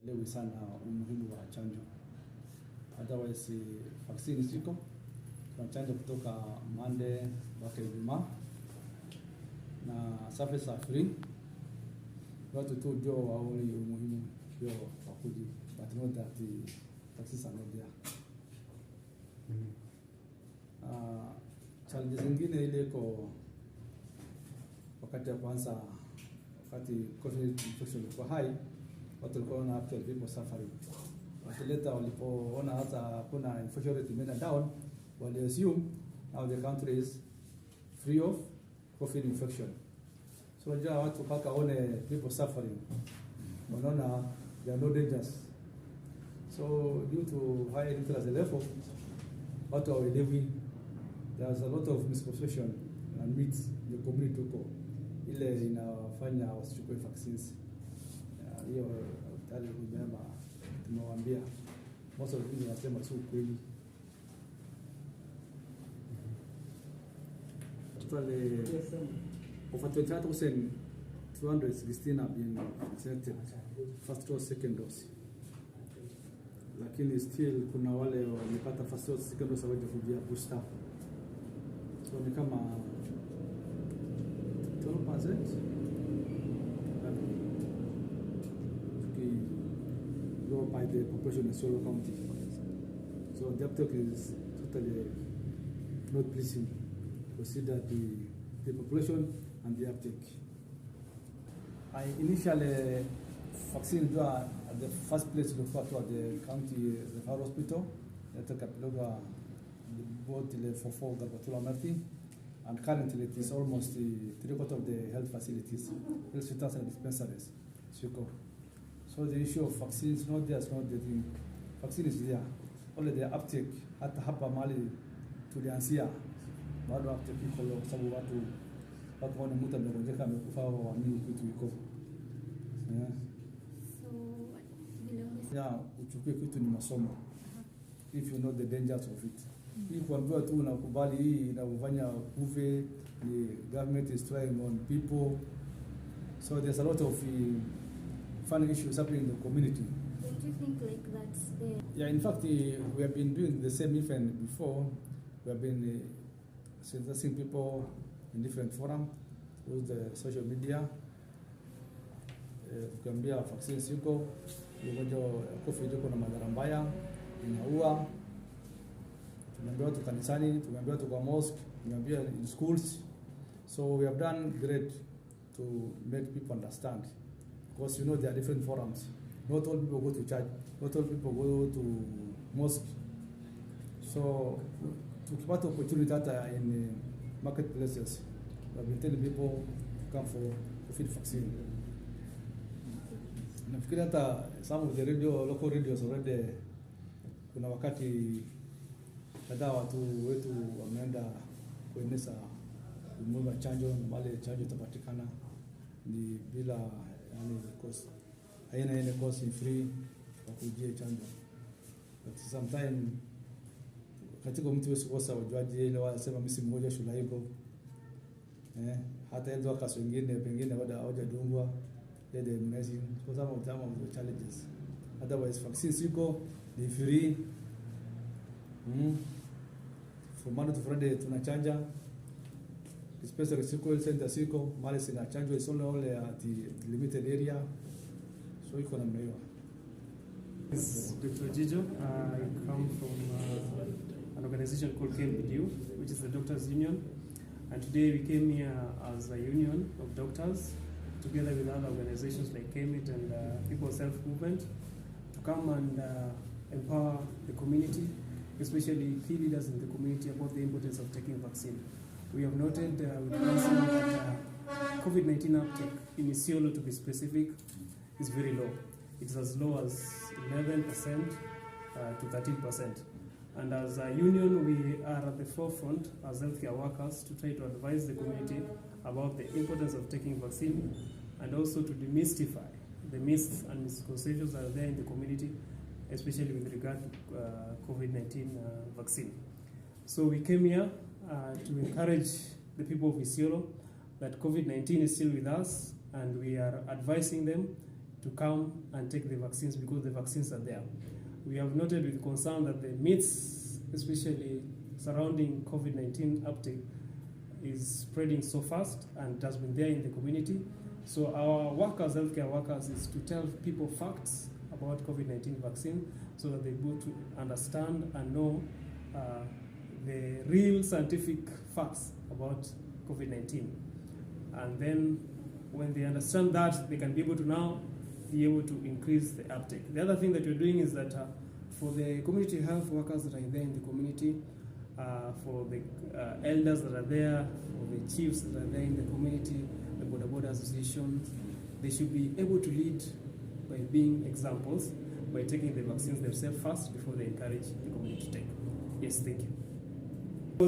Elewi sana umuhimu wa chanjo. Otherwise vaccine ziko, tunachanja kutoka Monday mpaka Ijumaa na services are free. Watu tu ndio waone umuhimu ndio wakuji, but not that the vaccines are not there. Challenges zingine ile iko wakati ya kwanza, wakati COVID infection ilikuwa high, watu walikuwa wana actual people suffering. Wakileta walipoona hata kuna infection rate imeenda down, wali assume now the country is free of COVID infection. So wajua watu paka one people suffering, wanaona there are no dangers. So due to high literacy level, watu hawaelewi. There's a lot of misconception and myths in the community huko ile inafanya wasichukue vaccines. Hiyo tayari nimema tumewaambia most of the things wanasema sio kweli. Totally over 23,216 have been vaccinated, first dose, second dose. Lakini still kuna wale wamepata first dose, second dose hawajafujia booster. So ni kama 12% go by the population in Isiolo County. So the uptake is totally not pleasing. Consider the population and the uptake. I initially vaccine at the first place referred to at the county referral hospital. At Kapiloga, both for 4 Garbatula Marti, and currently it is almost 3/4 of the health facilities, health centers and dispensaries. So the issue of vaccines, not there, not the thing. Vaccine is there. Only the uptake hata hapa mali tulianzia bado uptake iko low, sababu watu wana mtu amegonjeka amekufa au waamini kitu iko. Yeah, uchukue kitu ni masomo. If you know the dangers of it. Hii kuambiwa tu unakubali hii inakufanya kufe, the government is trying on people. So there's a lot of funny issues happening in the community. Don't you think like that's there? Yeah, in fact, we have been doing the same even before. We have been sensitizing people in different forums, through the social media. Tukiambia vaccines yuko, ugonjwa COVID yuko na madhara mbaya, inaua. Tumeambia watu kanisani, tumeambia watu kwa mosque, tumeambia in schools. So we have done great to make people understand. Because you know there are different forums. Not all people go to church. Not all people go to mosque. So tukipata opportunity hata in marketplaces, we have been telling people to come for COVID vaccine. Nafikiri hata some of the local radios already, kuna wakati kadhaa watu wetu wameenda kueneza umuhimu wa chanjo, na mali chanjo itapatikana ni bila cost. Haina ile cost, ni free kwa kujia chanjo. But sometimes katika mtu wewe kosa ujuaje ile wanasema mimi mmoja shule hiko. Hata hizo wakaso wengine pengine hawajadungwa ile immunizing. So some of the challenges. Otherwise vaccine siko ni free. From Monday to Friday tunachanja. Especially siko center siko mali sina chanjo is only at the limited area. So iko na mnayo. This is Dr. Jijo. I come from an organization called KMPDU, which is the Doctors Union. And today we came here as a union of doctors, together with other organizations like KMIT and People's Health Movement, to come and empower the community, especially key leaders in the community, about the importance of taking vaccine. We have noted with concern that COVID-19 uptake in Isiolo, to be specific, is very low. It's as low as 11% to 13%. And as a union, we are at the forefront as healthcare workers to try to advise the community about the importance of taking vaccine, and also to demystify the myths and misconceptions that are there in the community, especially with regard to COVID-19 vaccine. So we came here to encourage the people of Isiolo that COVID-19 is still with us, and we are advising them to come and take the vaccines because the vaccines are there. We have noted with concern that the myths, especially surrounding COVID-19 uptake, is spreading so fast and has been there in the community. So our workers, healthcare workers, is to tell people facts about COVID-19 vaccine so that they go to understand and know the real scientific facts about COVID-19. And then when they understand that, they can be able to now be able to increase the uptake. The other thing that we're doing is that for the community health workers that are there in the community, for the elders that are there, for the chiefs that are there in the community, the border associations, they should be able to lead by being examples, by taking the vaccines themselves first before they encourage the community to take. Yes, thank you.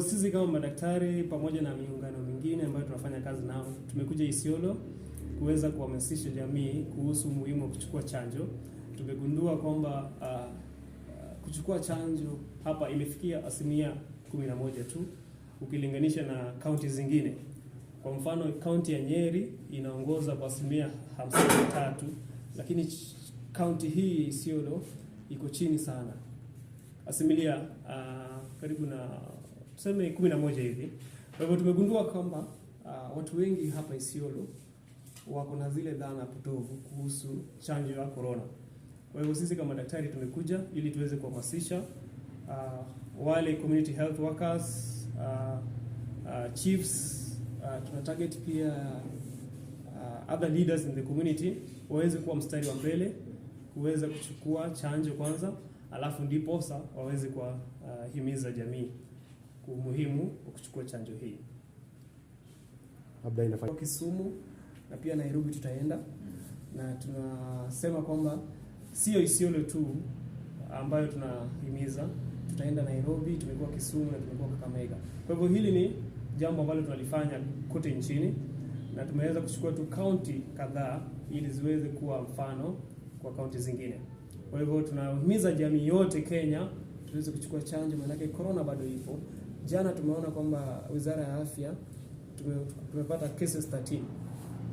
Sisi kama madaktari pamoja na miungano mingine ambayo tunafanya kazi nao, tumekuja Isiolo kuweza kuhamasisha jamii kuhusu umuhimu wa kuchukua chanjo. Tumegundua kwamba kuchukua chanjo hapa imefikia 11% tu ukilinganisha na kaunti zingine. Kwa mfano kaunti ya Nyeri inaongoza kwa 53%, lakini kaunti hii Isiolo iko chini sana, asilimia karibu na tuseme 11 hivi. Kwa hivyo tumegundua kwamba watu wengi hapa Isiolo wako na zile dhana potovu kuhusu chanjo ya corona. Kwa hivyo sisi kama daktari tumekuja ili tuweze kuhamasisha wale community health workers, chiefs, tuna target pia other leaders in the community waweze kuwa mstari wa mbele kuweza kuchukua chanjo kwanza, alafu ndipo waweze kuhimiza jamii umuhimu wa kuchukua chanjo hii. Labda inafanya Kisumu na pia Nairobi tutaenda, na tunasema kwamba sio Isiolo tu ambayo tunahimiza, tutaenda Nairobi, tumekuwa Kisumu na tumekuwa Kakamega. Kwa hivyo hili ni jambo ambalo tunalifanya kote nchini, na tumeweza kuchukua tu kaunti kadhaa ili ziweze kuwa mfano kwa kaunti zingine. Kwa hivyo tunahimiza jamii yote Kenya tuweze kuchukua chanjo, maana corona bado ipo. Jana tumeona kwamba Wizara ya Afya tumepata cases 13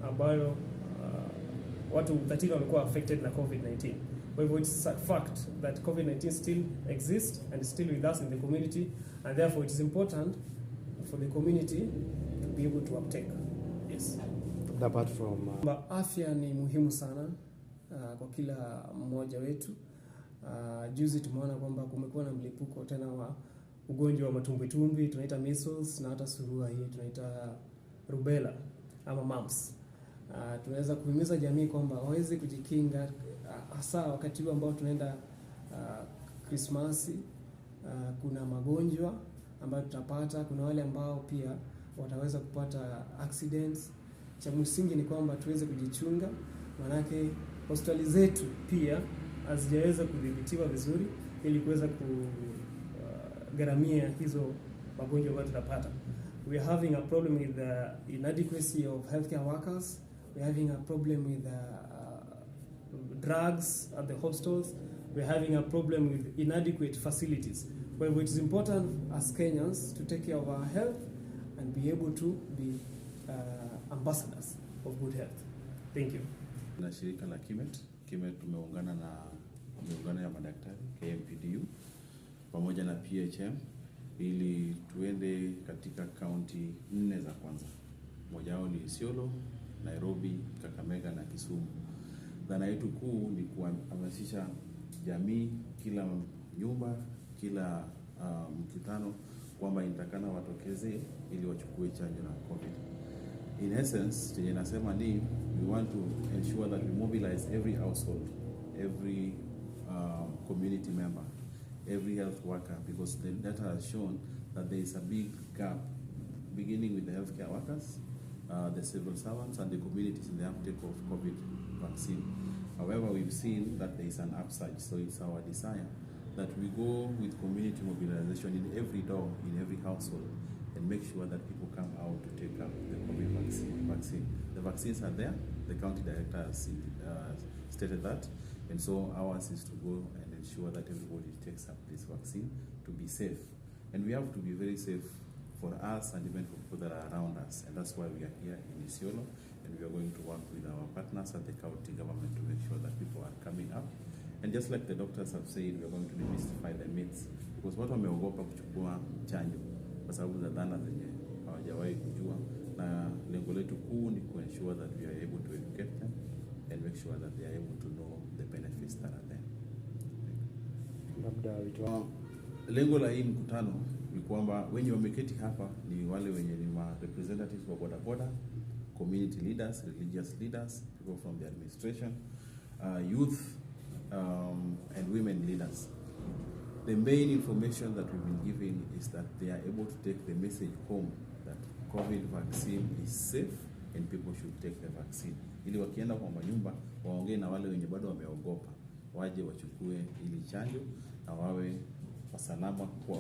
ambayo watu 13 wamekuwa affected na COVID-19. Kwa hivyo it's a fact that COVID-19 still exists and is still with us in the community, and therefore it is important for the community to be able to uptake. Yes. apart from Afya ni muhimu sana kwa kila mmoja wetu. Juzi tumeona kwamba kumekuwa na mlipuko tena wa ugonjwa wa matumbwitumbi, tunaita measles, na hata surua hii tunaita rubella ama mumps. Tunaweza kuhimiza jamii kwamba waweze kujikinga, hasa wakati huu ambao tunaenda Krismasi. Kuna magonjwa ambayo tutapata, kuna wale ambao pia wataweza kupata accidents. Cha msingi ni kwamba tuweze kujichunga, manake hospitali zetu pia hazijaweza kudhibitiwa vizuri ili kuweza kugharamia hizo magonjwa ambayo tutapata. We are having a problem with the inadequacy of healthcare workers. We are having a problem with drugs at the hospitals. We are having a problem with inadequate facilities. Well, it is important as Kenyans to take care of our health and be able to be ambassadors of good health. Thank you. Na shirika la Kimet tumeungana na miungano ya madaktari KMPDU pamoja na PHM ili tuende katika kaunti 4 za kwanza. Moja wao ni Isiolo, Nairobi, Kakamega na Kisumu. Dhana yetu kuu ni kuhamasisha jamii, kila nyumba, kila mkutano kwamba inatakana watokeze ili wachukue chanjo na COVID. In essence, chenye nasema ni we want to ensure that we mobilize every household, every community member, every health worker, because the data has shown that there is a big gap beginning with the healthcare workers, the civil servants and the communities in the uptake of COVID vaccine. However, we've seen that there is an upsurge, so it's our desire that we go with community mobilization in every door, in every household, and make sure that people come out to take up the COVID vaccine. The vaccines are there, the county director has stated that, and so ours is to go and ensure that everybody takes up this vaccine to be safe. And we have to be very safe for us and even for people that are around us, and that's why we are here in Isiolo, and we are going to work with our partners at the county government to make sure that people are coming up. And just like the doctors have said, we are going to demystify the myths, because watu wameogopa kuchukua chanjo kwa sababu za dhana zenye hawajawahi kujua, na lengo letu kuu ni ensure that we are able to educate them and make sure that they are able to know the benefits that are there. Lengo la hii mkutano ni kwamba wenye wameketi hapa ni wale wenye ni representatives wa bodaboda, community leaders, religious leaders, people from the administration, youth, and women leaders. The main information that we've been giving is that they are able to take the message home that COVID vaccine is safe and people should take the vaccine. Ili wakienda kwa manyumba waongee na wale wenye bado wameogopa, waje wachukue ili chanjo na wawe wasalama kwa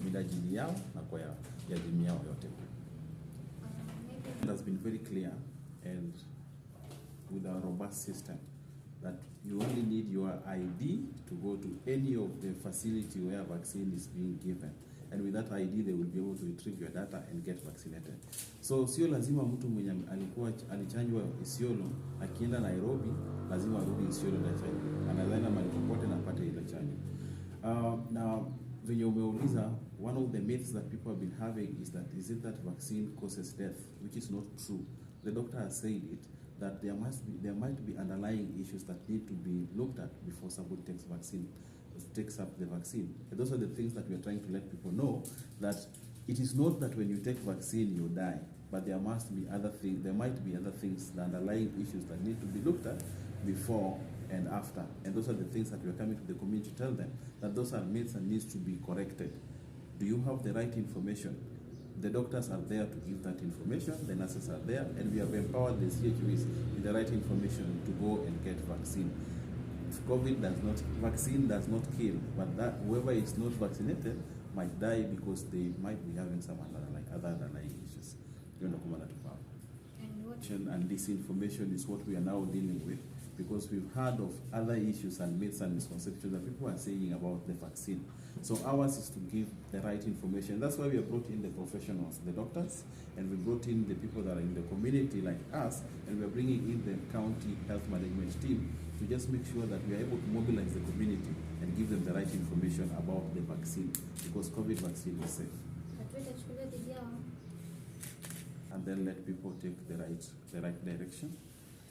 minajili yao na kwa ya jamii yao yote. It has been very clear, and with our robust system, that you only need your ID to go to any of the facility where vaccine is being given. And with that ID, they will be able to retrieve your data and get vaccinated. So sio lazima mtu mwenye alichanjwa Isiolo akienda Nairobi lazima arudi Isiolo na chanjo. Anaweza mahali popote na apate ile chanjo. Now, venye umeuliza, one of the myths that people have been having is it that vaccine causes death, which is not true. The doctor has said it, that there might be underlying issues that need to be looked at before somebody takes up the vaccine. And those are the things that we are trying to let people know, that it is not that when you take vaccine you die, but there must be other things, there might be other things, the underlying issues that need to be looked at before and after. And those are the things that we are coming to the community to tell them, that those are myths and needs to be corrected. Do you have the right information? The doctors are there to give that information, the nurses are there, and we have empowered the CHUs with the right information to go and get vaccine. Vaccine does not kill, but that whoever is not vaccinated might die because they might be having some other underlying issues. And disinformation is what we are now dealing with, because we've heard of other issues and myths and misconceptions that people are saying about the vaccine. So ours is to give the right information. That's why we have brought in the professionals, the doctors, and we brought in the people that are in the community like us, and we're bringing in the county health management team to just make sure that we are able to mobilize the community and give them the right information about the vaccine, because COVID vaccine is safe. And then let people take the right direction.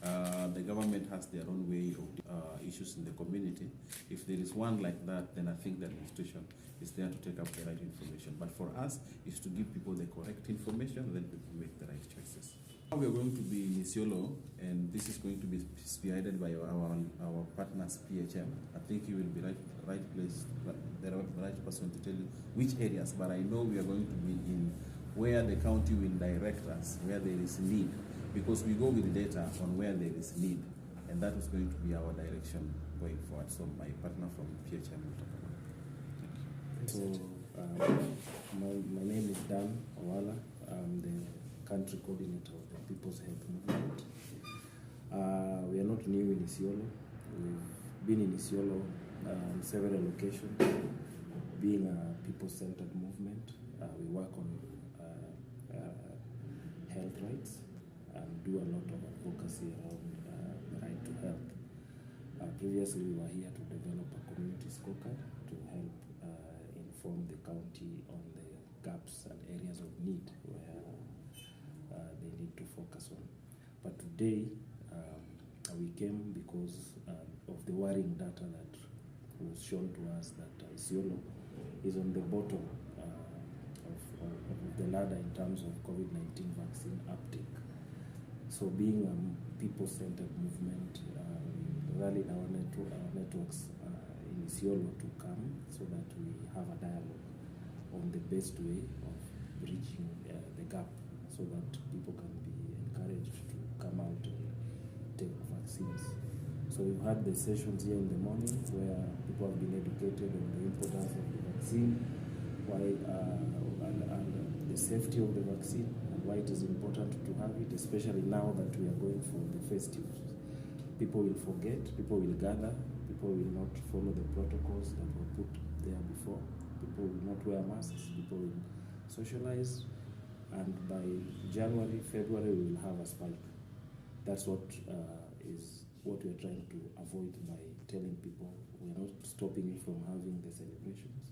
The government has their own way of issues in the community. If there is one like that, then I think the administration is there to take up the right information. But for us, is to give people the correct information, then people make the right choices. Now we are going to be in Isiolo, and this is going to be spearheaded by our partners, PHM. I think you will be the right person to tell you which areas, but I know we are going to be in where the county will direct us, where there is need, because we go with data on where there is need, and that is going to be our direction going forward. So my partner from PHM will talk about it. So my name is Dan Owala. I'm the country coordinator of the People's Health Movement. We are not new in Isiolo. We've been in Isiolo on several occasions. Being a people-centered movement, we work on health rights and do a lot of advocacy around the right to health. Previously, we were here to develop a community scorecard to help inform the county on the gaps and areas of need where they need to focus on. But today, we came because of the worrying data that was shown to us that Isiolo is on the bottom of the ladder in terms of COVID-19 vaccine uptake. So being a people-centered movement, we rallied our networks in Isiolo to come so that we have a dialogue on the best way of bridging the gap so that people can be encouraged to come out and take vaccines. So we've had the sessions here in the morning where people have been educated on the importance of the vaccine, why and the safety of the vaccine, and why it is important to have it, especially now that we are going for the festives. People will forget, people will gather, people will not follow the protocols that were put there before, people will not wear masks, people will socialize, and by January, February, we will have a spike. That's what is what we're trying to avoid by telling people we're not stopping you from having the celebrations,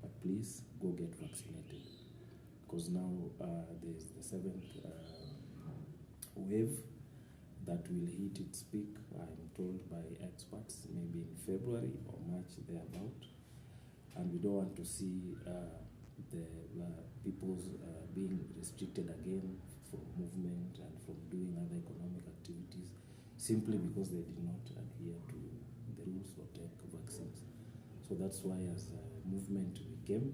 but please go get vaccinated. Because now there's the 7th wave that will hit its peak, I'm told by experts, maybe in February or March thereabout. And we don't want to see the people's being restricted again from movement and from doing other economic activities simply because they did not adhere to the rules or take vaccines. So that's why as a movement we came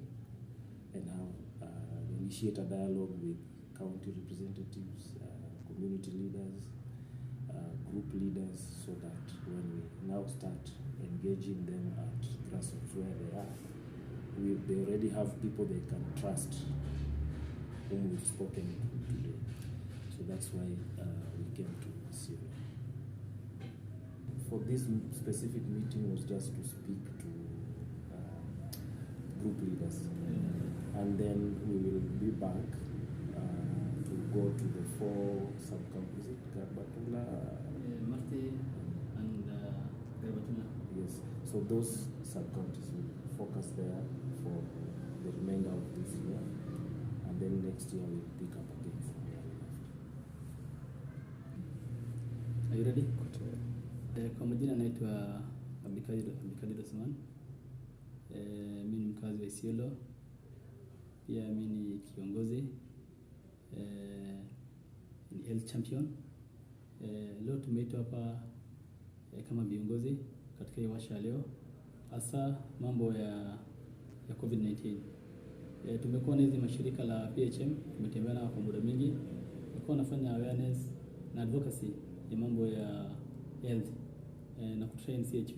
and have initiate a dialogue with county representatives, community leaders, group leaders, so that when we now start engaging them at grassroots where they are, they already have people they can trust whom we've spoken to today. So that's why we came to Isiolo. For this specific meeting was just to speak to group leaders, and then we will be back to go to the 4 sub-counties, Garbatula, Marte and Garbatula. Yes, so those sub-counties will focus there for the remainder of this year, and then next year we'll pick up again from where we left. Are you ready? Kwa majina naitwa Abdikadir Osman. Mimi ni mkazi wa Isiolo. Pia mimi ni kiongozi ni health champion. Leo tumeitwa hapa kama viongozi katika hii washa leo, hasa mambo ya COVID-19. Tumekuwa na hizi mashirika la PHM, tumetembea nao kwa muda mingi. Tumekuwa nafanya awareness na advocacy ya mambo ya health na kutrain CHV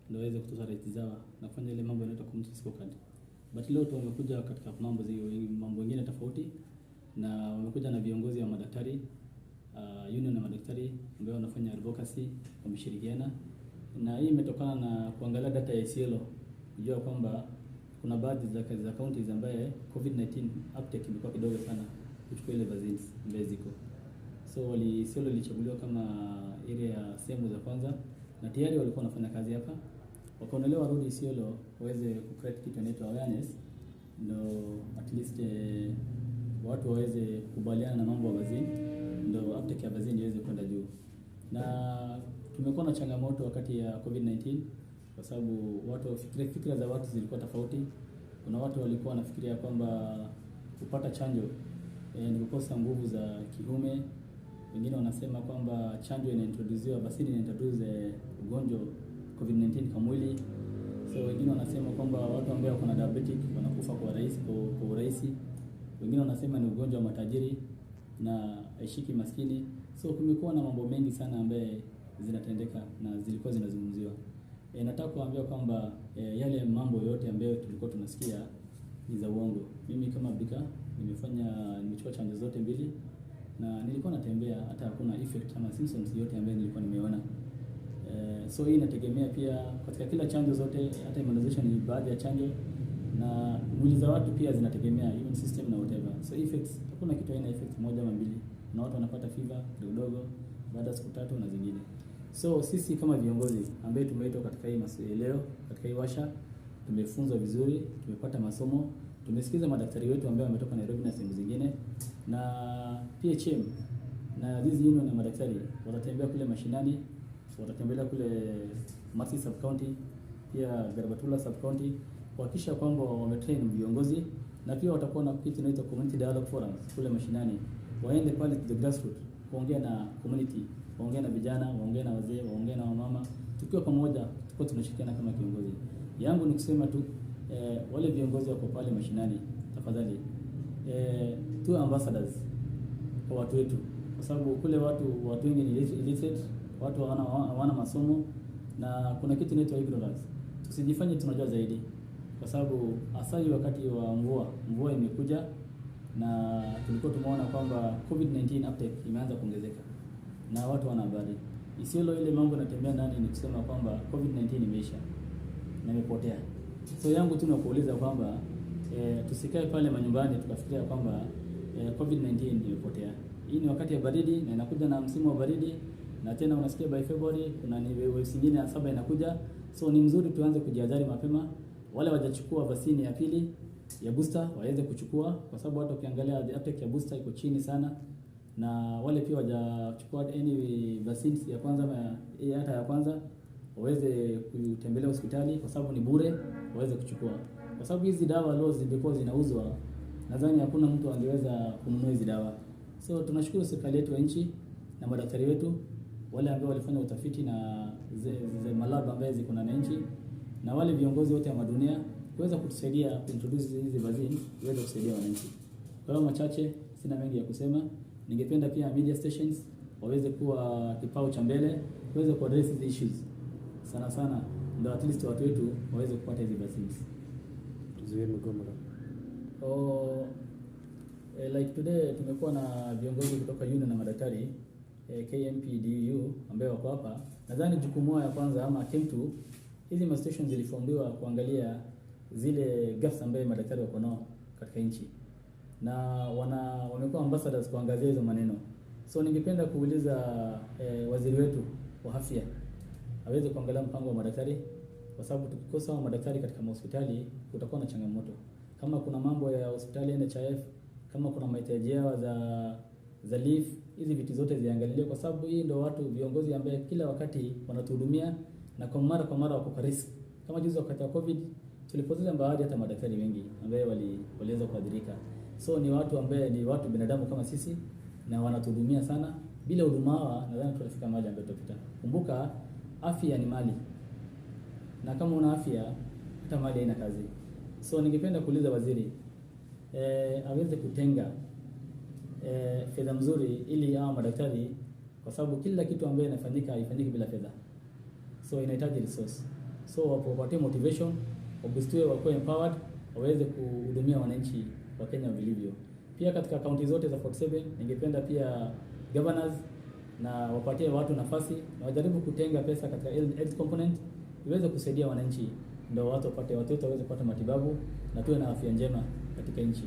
ndio waweze kutoa rights zao na kufanya ile mambo yanaitwa community scorecard. But leo tumekuja katika mambo mengine tofauti, na wamekuja na viongozi wa madaktari, union na madaktari ambao wanafanya advocacy, wameshirikiana. Na hii imetokana na kuangalia data ya Isiolo, kujua kwamba kuna baadhi za counties ambaye COVID-19 uptake imekuwa kidogo sana kuchukua ile vaccines ambazo ziko. So Isiolo ilichaguliwa kama area ya sehemu za kwanza, na tayari walikuwa wanafanya kazi hapa. Wakaonelewa warudi Isiolo waweze kucreate kitu inaitwa awareness, ndio at least watu waweze kubaliana na mambo ya vaccine, ndio uptake ya vaccine iweze kwenda juu. Na tumekuwa na changamoto wakati ya COVID-19 kwa sababu fikra za watu zilikuwa tofauti. Kuna watu walikuwa wanafikiria kwamba kupata chanjo ni kukosa nguvu za kiume. Wengine wanasema kwamba chanjo inaintroduziwa, vaccine inaintroduce ugonjwa COVID-19 kwa mwili. So wengine wanasema kwamba watu ambao wako na diabetic wanakufa kwa urahisi. Wengine wanasema ni ugonjwa wa matajiri na haishiki maskini. So kumekuwa na mambo mengi sana ambaye zinatendeka na zilikuwa zinazungumziwa. Nataka kuambia kwamba yale mambo yote ambayo tulikuwa tunasikia ni za uongo. Mimi kama Bika nimechukua chanjo zote mbili na nilikuwa natembea, hata hakuna effect ama symptoms yote ambayo nilikuwa nimeona. So hii inategemea pia katika kila chanjo zote, hata immunization ni baadhi ya chanjo, na mwili za watu pia zinategemea immune system na whatever. So effects, hakuna kitu haina effects moja ama mbili. Na watu wanapata fever kidogo baada ya siku 3 na zingine. So sisi kama viongozi ambao tumeitwa katika hii leo, katika hii washa, tumefunzwa vizuri, tumepata masomo, tumesikiza madaktari wetu ambao wametoka Nairobi na sehemu zingine, na PHM na hizi union na madaktari watatembea kule mashinani, watatembelea kule Masi sub county, pia Garbatula sub county, kuhakikisha kwamba wametrain viongozi, na pia watakuwa na kitu inaitwa community dialogue forums kule mashinani. Waende pale to the grassroots, kuongea na community, waongee na vijana, waongee na wazee, waongee na wamama, tukiwa pamoja, tukiwa tunashirikiana kama kiongozi. Yangu ni kusema tu wale viongozi wako pale mashinani, tafadhali tu ambassadors kwa watu wetu, kwa sababu kule watu wengi ni illiterate, watu hawana masomo, na kuna kitu inaitwa ignorance. Tusijifanye tunajua zaidi, kwa sababu asali wakati wa mvua imekuja, na tulikuwa tumeona kwamba COVID-19 uptake imeanza kuongezeka na watu wana habari. Isiolo ile mambo yanatembea ndani ni kusema kwamba COVID-19 imeisha na imepotea. So yangu tu nakuuliza kwamba tusikae pale manyumbani tukafikiria kwamba COVID-19 imepotea. Hii ni wakati ya baridi na inakuja na msimu wa baridi, na tena unasikia by February kuna waves nyingine ya 7 inakuja. So ni mzuri tuanze kujihadhari mapema. Wale wajachukua vaccine ya pili ya booster waweze kuchukua, kwa sababu hata ukiangalia uptake ya booster iko chini sana, na wale pia wajachukua any vaccines ya kwanza hata ya kwanza waweze kutembelea hospitali, kwa sababu ni bure, waweze kuchukua, kwa sababu hizi dawa leo zilikuwa zinauzwa, nadhani hakuna mtu angeweza kununua hizi dawa. So tunashukuru serikali yetu ya nchi na madaktari wetu wale ambao walifanya utafiti na malab ambaye ziko na nchi, na wale viongozi wote wa dunia kuweza kutusaidia kuintroduce hizi vaccine iweze kusaidia wananchi. Kwa hiyo machache, sina mengi ya kusema. Ningependa pia media stations waweze kuwa kipao cha mbele, waweze ku address these issues sana, ndio at least watu wetu waweze kupata hizi vaccines. Tuzuie mgomo. Like today tumekuwa na viongozi kutoka union na madaktari KMPDU ambao wako hapa. Nadhani jukumu ya kwanza ama KEMTU, hizi stations zilifundiwa kuangalia zile gaps ambaye madaktari wako nao katika nchi, na wamekuwa ambassadors kuangazia hizo maneno. So ningependa kuuliza waziri wetu wa afya aweze kuangalia mpango wa madaktari, kwa sababu tukikosa madaktari katika hospitali kutakuwa na changamoto. Kama kuna mambo ya hospitali NHIF, kama kuna mahitaji yao za leave, hizi vitu zote ziangaliwe, kwa sababu hii ndio watu viongozi ambao kila wakati wanatuhudumia na kwa mara wako kwa risk. Kama juzi wakati wa COVID tulipoteza baadhi hata madaktari wengi ambao waliweza kuadhirika. So ni watu ambao ni watu binadamu kama sisi na wanatuhudumia sana. Bila huduma hawa nadhani tutafika mahali ambapo tutapita. Kumbuka afya ni mali, na kama una afya hata mali haina kazi. So ningependa kuuliza waziri aweze kutenga fedha mzuri ili hao madaktari, kwa sababu kila kitu ambayo inafanyika haifanyiki bila fedha. So inahitaji resource. So wapatie motivation, wabustue, wakuwe empowered, waweze kuhudumia wananchi wa Kenya vilivyo. Pia katika kaunti zote za 47 ningependa pia governors na wapatie watu nafasi na wajaribu kutenga pesa katika health component iweze kusaidia wananchi, ndio watu wapate, watoto waweze kupata matibabu na tuwe na afya njema katika nchi.